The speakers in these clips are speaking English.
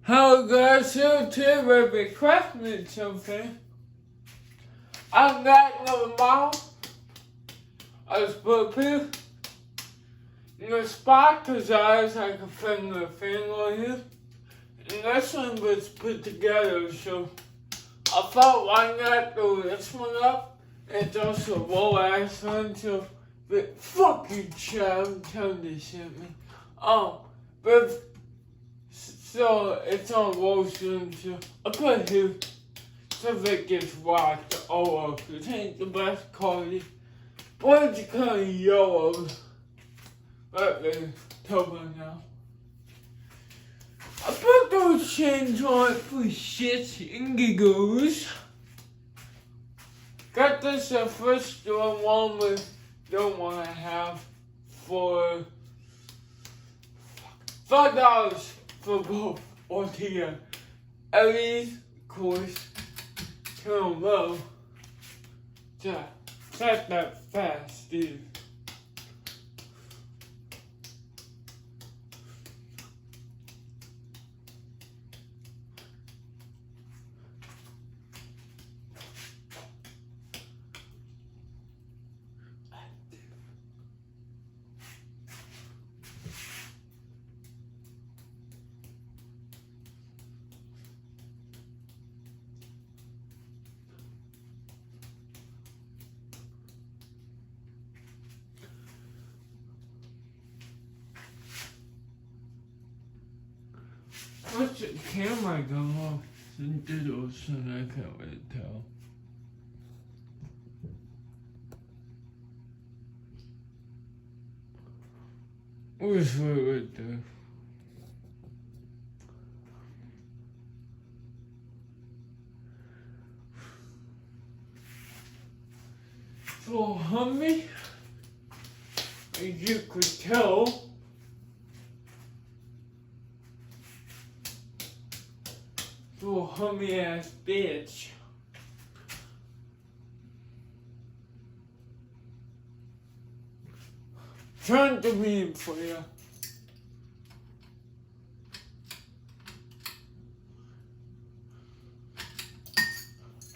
Hello guys, here today with the Craftmade something. I'm got no mouth. I was put in the spot because I was like a finger here. And this one was put together, so I thought why not throw this one up? It's also a low ass one, so but fuck you, Chad, I'm telling you shit, man. But so it's on roasting, so I put here so if it gets washed all over. It ain't the best quality, but it's kind of yellow. But they tell me now. I put those chains on for shits and giggles. Got this at first store one with don't want to have for $5 for both altogether. At least, of course, turn low. Set that fast, dude. What's the camera going off? Some diddles, and I can't really tell. Where's right there? So hummy, as you could tell. Little hummy ass bitch. Trying to be for you.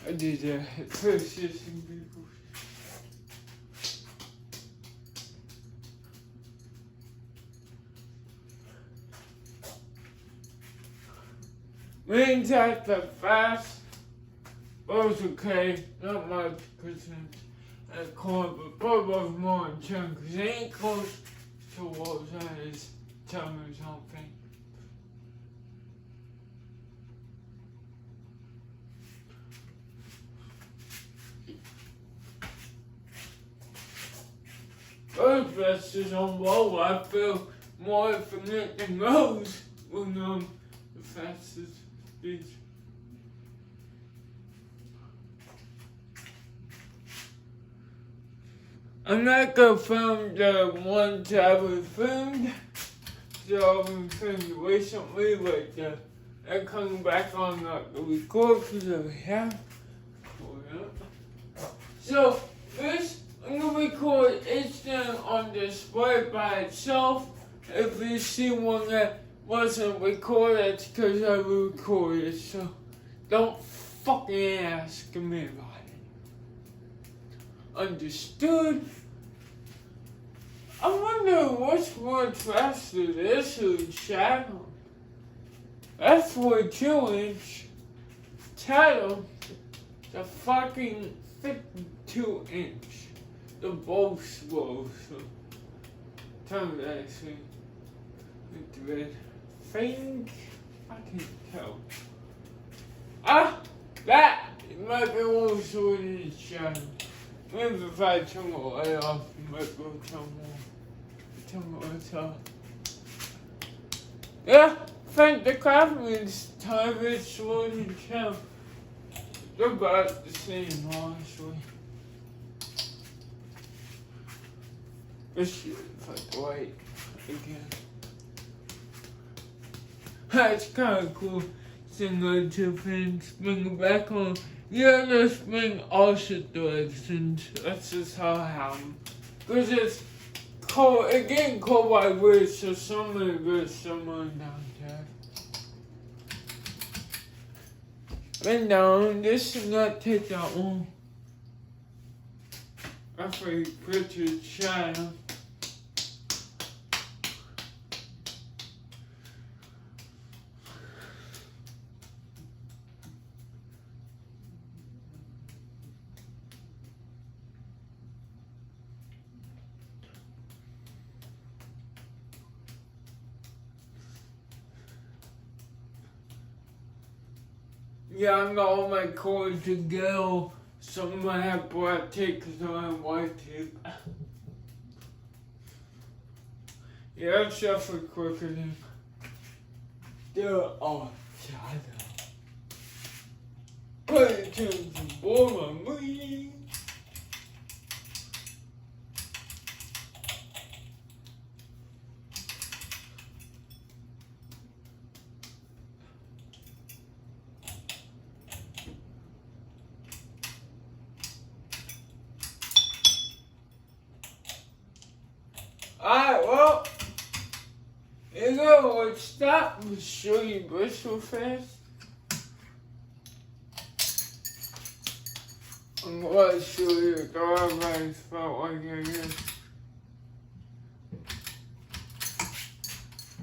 I did that first system people. Means at the fast was okay, not much percent at corn, but both was more in chunk because it ain't close to what was on his tongue or something. Those vessels on low, I feel more infinite than those when the fastest. I'm not gonna film the ones I was filmed, so I've been filmed recently, like they're coming back on the record because I have. So first, I'm gonna record each thing on display by itself. If you see one that wasn't recorded, it's because I recorded, so don't fucking ask me about it. Understood? I wonder what's more faster, this or the channel? That's 42-inch channel, the fucking 52-inch. They're both slow, so time to actually with the red. Think I can tell. That might be a little short in the channel. Maybe if I turn the light off, you might go tell me what's up. Yeah, thank the Craftmade's time is short in the channel. They're about the same, honestly. Let's see if I do light again. That's kind of cool. Similar to things, bring it back on. Yeah, let's bring also directions. That's just how it happened. Because it's cold, it getting cold by wind, so some of it goes somewhere down there. But no, this should not take that long. After you put your channel. Yeah, I got all my cords to go. Some of them have black tape because I have white tape. Yeah, that's definitely quicker than the shadow. Put it to the ball of me. Alright, well, you know, let's stop and show you Bristol fast. I'm gonna show you the garbage spot like this.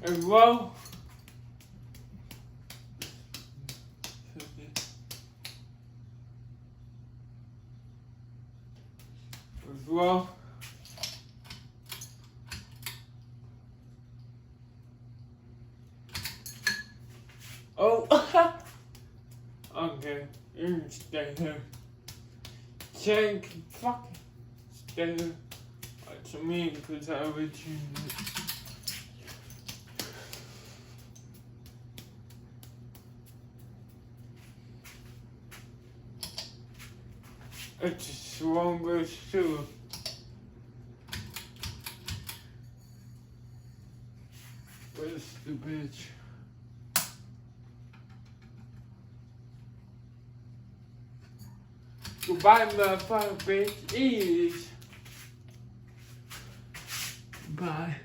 As well, oh, okay, you can stay here. Can't fucking stay here. What you mean? Because I would change it. It's a stronger too. Where's the bitch? Goodbye, motherfucker, bitch. Bye.